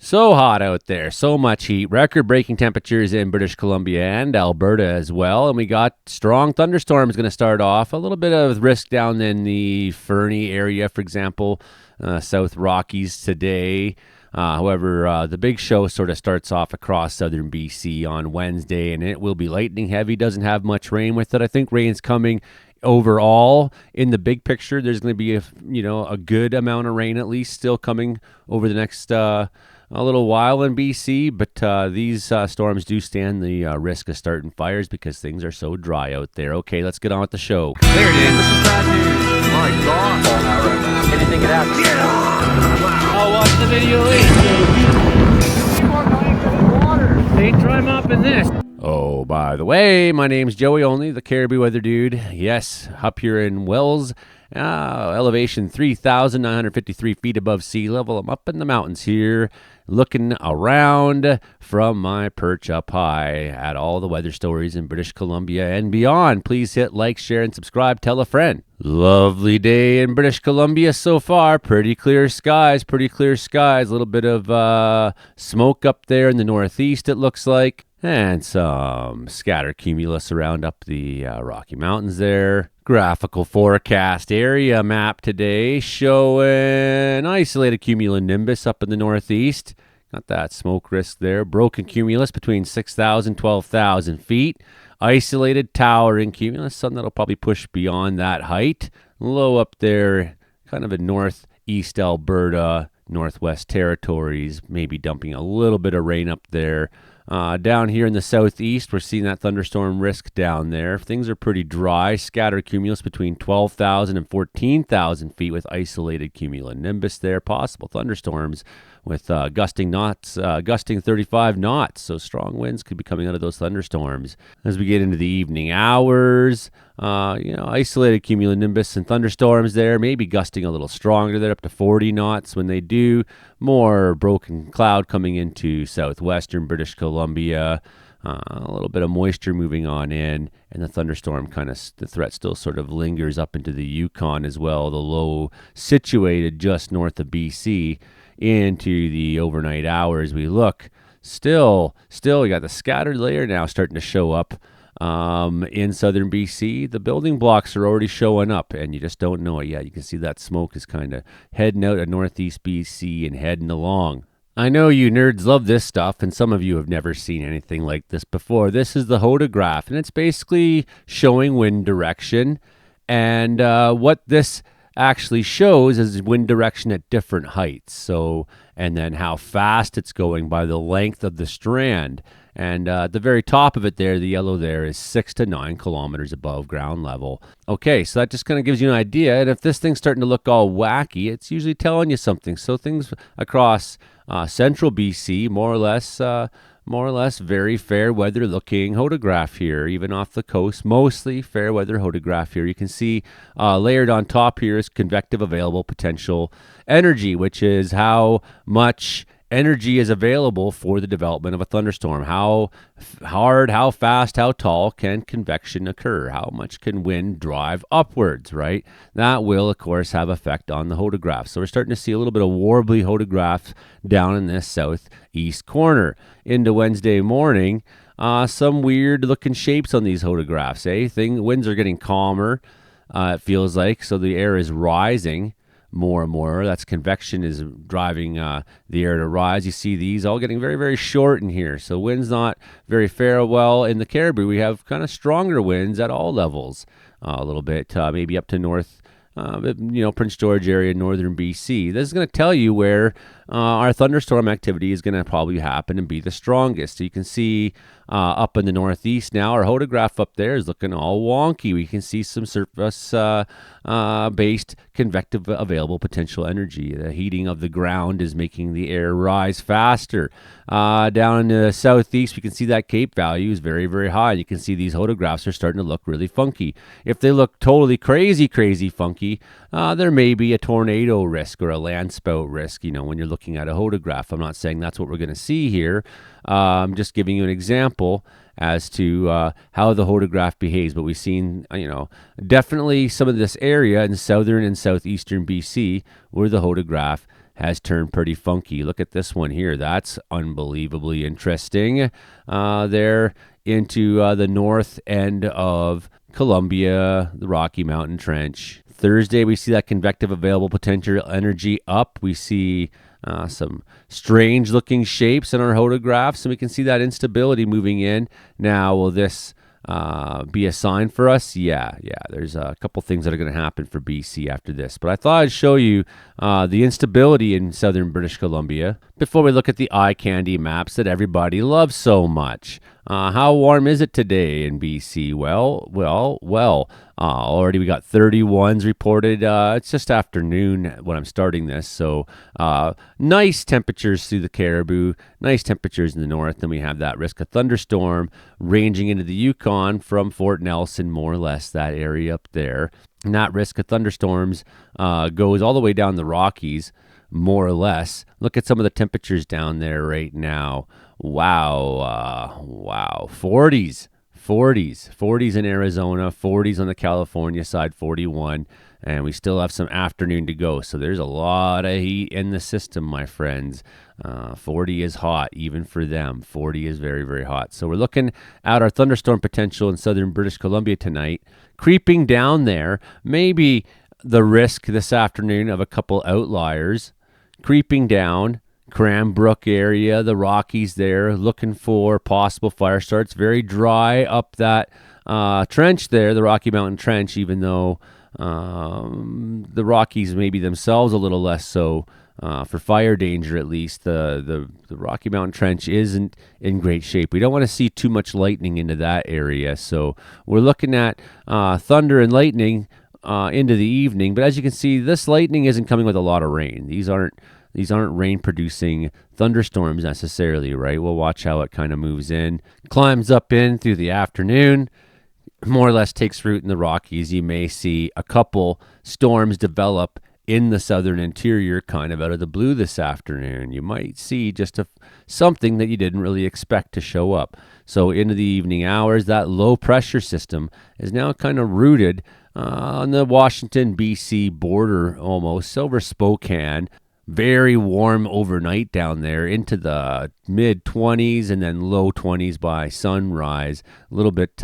So hot out there, so much heat, record-breaking temperatures in British Columbia and Alberta as well, and we got strong thunderstorms going to start off. A little bit of risk down in the Fernie area, for example, South Rockies today. However, the big show sort of starts off across southern BC on Wednesday, and it will be lightning heavy. Doesn't have much rain with it. I think rain's coming overall in the big picture. There's going to be a good amount of rain at least still coming over the next a little while in BC, but these storms do stand the risk of starting fires because things are so dry out there. Okay, let's get on with the show. There it is. This is bad news. My God. Anything could happen. Get on! Wow. I'll watch the video later. They try mopping this. Oh, by the way, my name's Joey Only, the Caribou Weather Dude. Yes, up here in Wells. Elevation 3,953 feet above sea level. I'm up in the mountains here looking around from my perch up high at all the weather stories in British Columbia and beyond. Please hit like, share, and subscribe. Tell a friend. Lovely day in British Columbia so far. Pretty clear skies. A little bit of smoke up there in the northeast, it looks like. And some scattered cumulus around up the Rocky Mountains there. Graphical forecast area map today showing isolated cumulonimbus up in the northeast. Got that smoke risk there. Broken cumulus between 6,000 and 12,000 feet. Isolated towering cumulus, something that'll probably push beyond that height. Low up there, kind of in northeast Alberta, northwest territories, maybe dumping a little bit of rain up there. Down here in the southeast, we're seeing that thunderstorm risk down there. Things are pretty dry. Scattered cumulus between 12,000 and 14,000 feet with isolated cumulonimbus there. Possible thunderstorms with gusting 35 knots. So strong winds could be coming out of those thunderstorms. As we get into the evening hours, isolated cumulonimbus and thunderstorms there, maybe gusting a little stronger there, up to 40 knots when they do. More broken cloud coming into southwestern British Columbia. A little bit of moisture moving on in, and the thunderstorm the threat still sort of lingers up into the Yukon as well. The low situated just north of BC into the overnight hours. We look still we got the scattered layer now starting to show up in southern BC. The building blocks are already showing up, and you just don't know it yet. You can see that smoke is kind of heading out of northeast BC and heading along. I know you nerds love this stuff, and some of you have never seen anything like this before. This is the hodograph, and it's basically showing wind direction. And what this actually shows is wind direction at different heights. So, and then how fast it's going by the length of the strand. And at the very top of it there, the yellow there is 6 to 9 kilometers above ground level. Okay, so that just kind of gives you an idea. And if this thing's starting to look all wacky, it's usually telling you something. So things across central BC, more or less very fair weather looking hodograph here, even off the coast, mostly fair weather hodograph here. You can see layered on top here is convective available potential energy, which is how much energy is available for the development of a thunderstorm. How hard, how fast, how tall can convection occur? How much can wind drive upwards, right? That will, of course, have effect on the hodograph. So we're starting to see a little bit of warbly hodograph down in this southeast corner. Into Wednesday morning, some weird looking shapes on these hodographs, winds are getting calmer, it feels like, so the air is rising more and more. That's convection is driving the air to rise. You see these all getting very, very short in here. So wind's not very fair. Well, in the Caribou, we have kind of stronger winds at all levels. A little bit, maybe up to north, Prince George area, northern BC. This is going to tell you where our thunderstorm activity is going to probably happen and be the strongest. So you can see up in the northeast now, our hodograph up there is looking all wonky. We can see some surface based convective available potential energy. The heating of the ground is making the air rise faster. Down in the southeast, we can see that Cape value is very, very high. You can see these hodographs are starting to look really funky. If they look totally crazy funky, there may be a tornado risk or a landspout risk, when you're looking at a hodograph. I'm not saying that's what we're going to see here. I'm just giving you an example as to how the hodograph behaves. But we've seen, definitely some of this area in southern and southeastern BC where the hodograph has turned pretty funky. Look at this one here. That's unbelievably interesting. There into the north end of Columbia, the Rocky Mountain Trench. Thursday, we see that convective available potential energy up. We see some strange looking shapes in our photographs, and we can see that instability moving in. Now, will this be a sign for us? Yeah. There's a couple things that are going to happen for BC after this. But I thought I'd show you the instability in southern British Columbia before we look at the eye candy maps that everybody loves so much. How warm is it today in BC? Well. Already we got 31s reported. It's just afternoon when I'm starting this. So nice temperatures through the Caribou, nice temperatures in the north. Then we have that risk of thunderstorm ranging into the Yukon from Fort Nelson, more or less, that area up there. And that risk of thunderstorms goes all the way down the Rockies, more or less. Look at some of the temperatures down there right now. Wow. 40s in Arizona, 40s on the California side, 41, and we still have some afternoon to go. So there's a lot of heat in the system, my friends. 40 is hot, even for them. 40 is very, very hot. So we're looking at our thunderstorm potential in southern British Columbia tonight, creeping down there. Maybe the risk this afternoon of a couple outliers, creeping down. Cranbrook area, the Rockies there, looking for possible fire starts. Very dry up that trench there, the Rocky Mountain Trench, even though the Rockies maybe themselves a little less so for fire danger, at least. The Rocky Mountain Trench isn't in great shape. We don't want to see too much lightning into that area. So we're looking at thunder and lightning into the evening. But as you can see, this lightning isn't coming with a lot of rain. These aren't rain-producing thunderstorms necessarily, right? We'll watch how it kind of moves in, climbs up in through the afternoon, more or less takes root in the Rockies. You may see a couple storms develop in the southern interior kind of out of the blue this afternoon. You might see just something that you didn't really expect to show up. So into the evening hours, that low-pressure system is now kind of rooted on the Washington-BC border almost, over Spokane. Very warm overnight down there into the mid-20s and then low 20s by sunrise. A little bit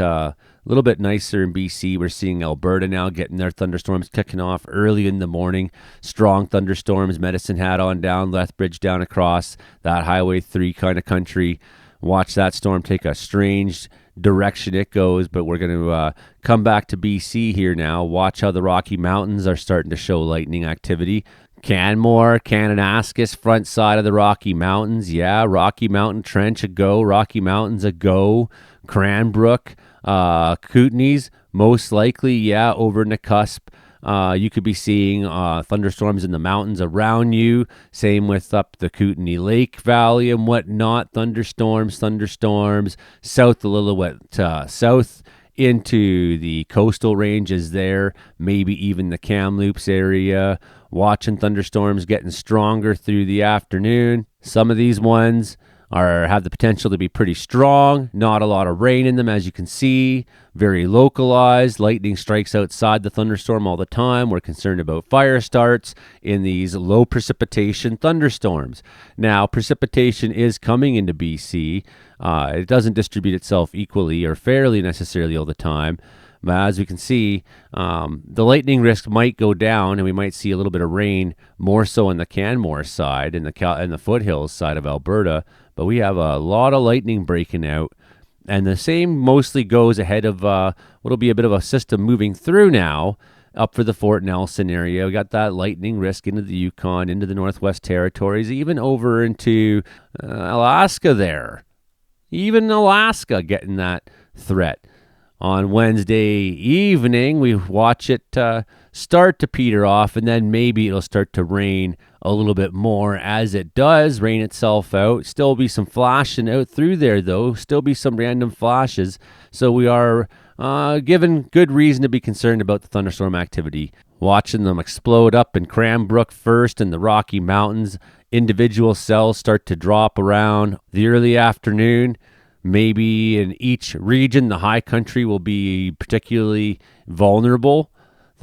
nicer in BC. We're seeing Alberta now getting their thunderstorms kicking off early in the morning. Strong thunderstorms, Medicine Hat on down, Lethbridge down across that Highway 3 kind of country. Watch that storm take a strange direction it goes, but we're going to come back to BC here now. Watch how the Rocky Mountains are starting to show lightning activity. Canmore, Kananaskis, front side of the Rocky Mountains. Yeah, Rocky Mountain Trench a go. Rocky Mountains a go. Cranbrook, Kootenays, most likely, yeah, over in the cusp. You could be seeing thunderstorms in the mountains around you. Same with up the Kootenay Lake Valley and whatnot. Thunderstorms, south a little bit, south into the coastal ranges there. Maybe even the Kamloops area. Watching thunderstorms getting stronger through the afternoon. Some of these ones have the potential to be pretty strong. Not a lot of rain in them, as you can see. Very localized. Lightning strikes outside the thunderstorm all the time. We're concerned about fire starts in these low precipitation thunderstorms. Now, precipitation is coming into BC. It doesn't distribute itself equally or fairly necessarily all the time. But as we can see, the lightning risk might go down, and we might see a little bit of rain, more so in the Canmore side and the foothills side of Alberta. But we have a lot of lightning breaking out, and the same mostly goes ahead of what'll be a bit of a system moving through now up for the Fort Nelson area. We got that lightning risk into the Yukon, into the Northwest Territories, even over into Alaska there. Even Alaska getting that threat. On Wednesday evening, we watch it start to peter off, and then maybe it'll start to rain a little bit more. As it does rain itself out, still be some flashing out through there, though. Still be some random flashes. So we are given good reason to be concerned about the thunderstorm activity. Watching them explode up in Cranbrook first and the Rocky Mountains. Individual cells start to drop around the early afternoon. Maybe in each region, the high country will be particularly vulnerable.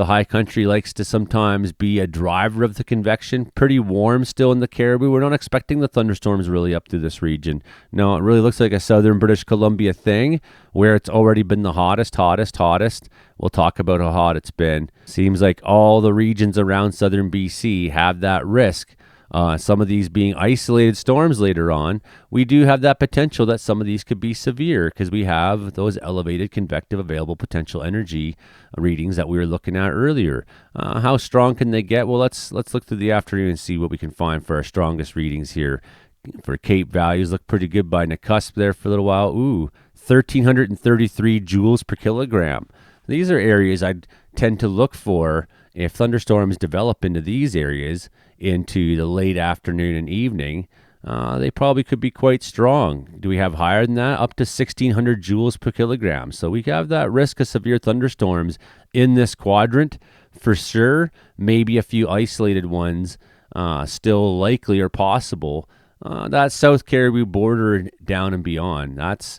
The high country likes to sometimes be a driver of the convection. Pretty warm still in the Cariboo. We're not expecting the thunderstorms really up through this region. No, it really looks like a southern British Columbia thing where it's already been the hottest. We'll talk about how hot it's been. Seems like all the regions around southern BC have that risk. Some of these being isolated storms later on, we do have that potential that some of these could be severe because we have those elevated convective available potential energy readings that we were looking at earlier. How strong can they get? Well, let's look through the afternoon and see what we can find for our strongest readings here. For Cape values, look pretty good by the cusp there for a little while. 1,333 joules per kilogram. These are areas I'd tend to look for if thunderstorms develop into these areas into the late afternoon and evening. They probably could be quite strong. Do we have higher than that? Up to 1,600 joules per kilogram. So we have that risk of severe thunderstorms in this quadrant for sure. Maybe a few isolated ones still likely or possible. That South Cariboo border down and beyond. That's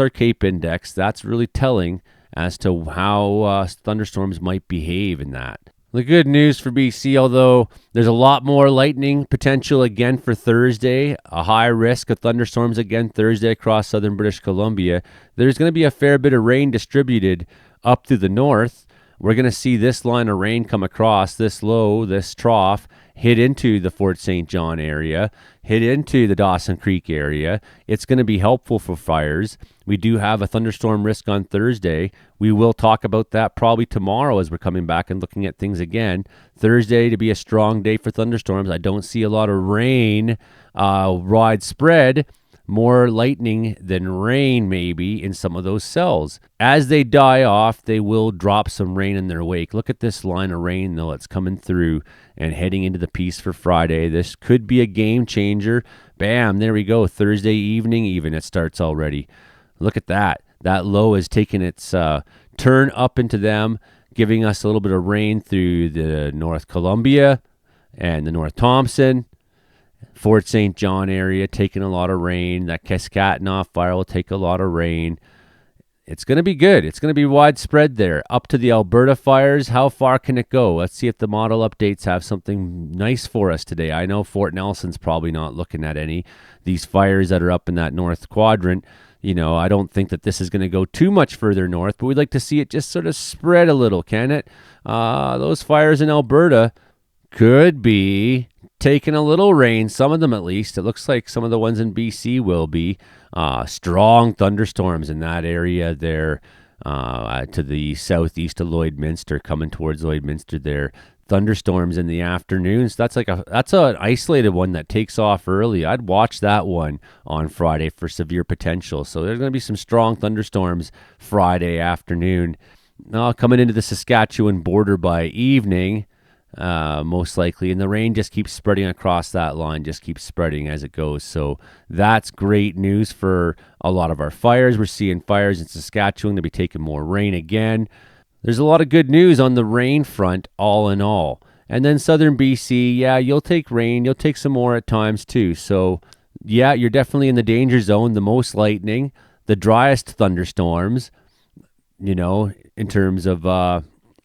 our Cape Index. That's really telling as to how thunderstorms might behave in that. The good news for BC, although there's a lot more lightning potential again for Thursday, a high risk of thunderstorms again Thursday across southern British Columbia, there's going to be a fair bit of rain distributed up to the north. We're going to see this line of rain come across, this low, this trough, hit into the Fort St. John area, hit into the Dawson Creek area. It's going to be helpful for fires. We do have a thunderstorm risk on Thursday. We will talk about that probably tomorrow as we're coming back and looking at things again. Thursday to be a strong day for thunderstorms. I don't see a lot of rain widespread. More lightning than rain maybe in some of those cells. As they die off, they will drop some rain in their wake. Look at this line of rain though. It's coming through and heading into the piece for Friday. This could be a game changer. Bam, there we go. Thursday evening even it starts already. Look at that. That low is taking its turn up into them, giving us a little bit of rain through the North Columbia and the North Thompson. Fort St. John area taking a lot of rain. That Kaskatinaw fire will take a lot of rain. It's going to be good. It's going to be widespread there. Up to the Alberta fires, how far can it go? Let's see if the model updates have something nice for us today. I know Fort Nelson's probably not looking at any. These fires that are up in that north quadrant, I don't think that this is going to go too much further north, but we'd like to see it just sort of spread a little, can it? Those fires in Alberta could be taking a little rain, some of them at least. It looks like some of the ones in BC will be. Strong thunderstorms in that area there to the southeast of Lloydminster, coming towards Lloydminster there. Thunderstorms in the afternoons. That's an isolated one that takes off early. I'd watch that one on Friday for severe potential. So there's going to be some strong thunderstorms Friday afternoon. Coming into the Saskatchewan border by evening. Most likely, and the rain just keeps spreading across that line, just keeps spreading as it goes. So that's great news for a lot of our fires. We're seeing fires in Saskatchewan to be taking more rain again. There's a lot of good news on the rain front, all in all. And then southern BC, yeah, you'll take rain, you'll take some more at times too. So yeah, you're definitely in the danger zone, the most lightning, the driest thunderstorms, in terms of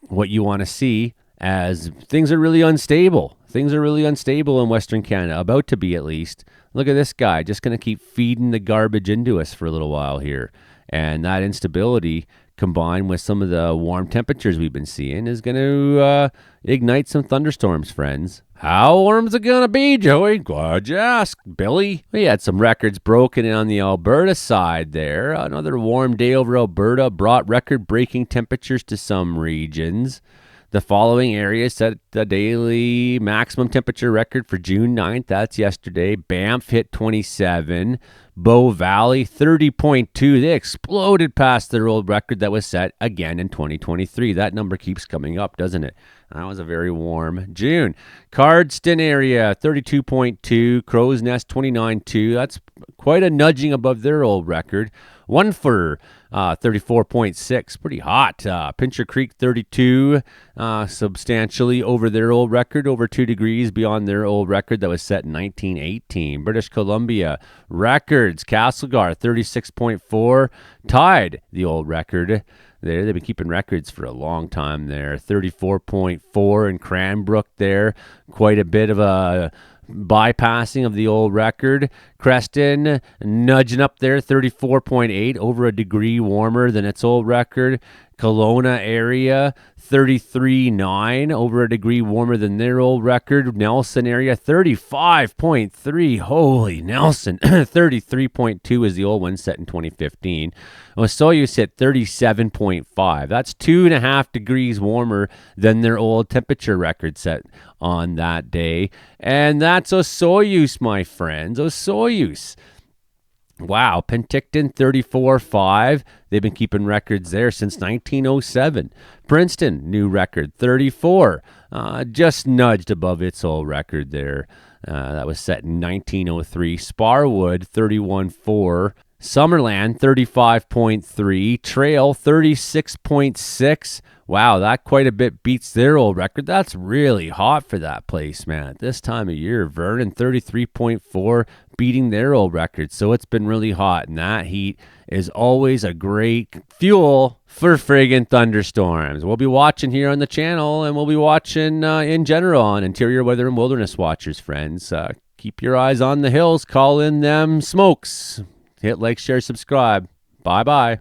what you want to see. As things are really unstable. Things are really unstable in Western Canada, about to be at least. Look at this guy, just going to keep feeding the garbage into us for a little while here. And that instability, combined with some of the warm temperatures we've been seeing, is going to ignite some thunderstorms, friends. How warm is it going to be, Joey? Glad you asked, Billy. We had some records broken in on the Alberta side there. Another warm day over Alberta brought record-breaking temperatures to some regions. The following areas set the daily maximum temperature record for June 9th. That's yesterday. Banff hit 27. Bow Valley, 30.2. They exploded past their old record that was set again in 2023. That number keeps coming up, doesn't it? That was a very warm June. Cardston area, 32.2. Crow's Nest, 29.2. That's quite a nudging above their old record. One for 34.6, pretty hot. Pincher Creek, 32, substantially over their old record, over 2 degrees beyond their old record that was set in 1918. British Columbia, record records. Castlegar, 36.4, tied the old record there. They've been keeping records for a long time there. 34.4 in Cranbrook there. Quite a bit of a bypassing of the old record. Creston nudging up there, 34.8, over a degree warmer than its old record. Kelowna area, 33.9, over a degree warmer than their old record. Nelson area, 35.3. Holy Nelson. 33.2 is the old one set in 2015. Osoyoos hit 37.5. That's 2.5 degrees warmer than their old temperature record set on that day. And that's Osoyoos, my friends. Osoyoos. Wow, Penticton 34.5. They've been keeping records there since 1907. Princeton, new record 34. Just nudged above its old record there. That was set in 1903. Sparwood 31.4. Summerland 35.3. Trail 36.6. Wow, that quite a bit beats their old record. That's really hot for that place, man. At this time of year, Vernon 33.4, beating their old record. So it's been really hot, and that heat is always a great fuel for friggin' thunderstorms. We'll be watching here on the channel, and we'll be watching in general on Interior Weather and Wilderness Watchers, friends. Keep your eyes on the hills. Call in them smokes. Hit like, share, subscribe. Bye-bye.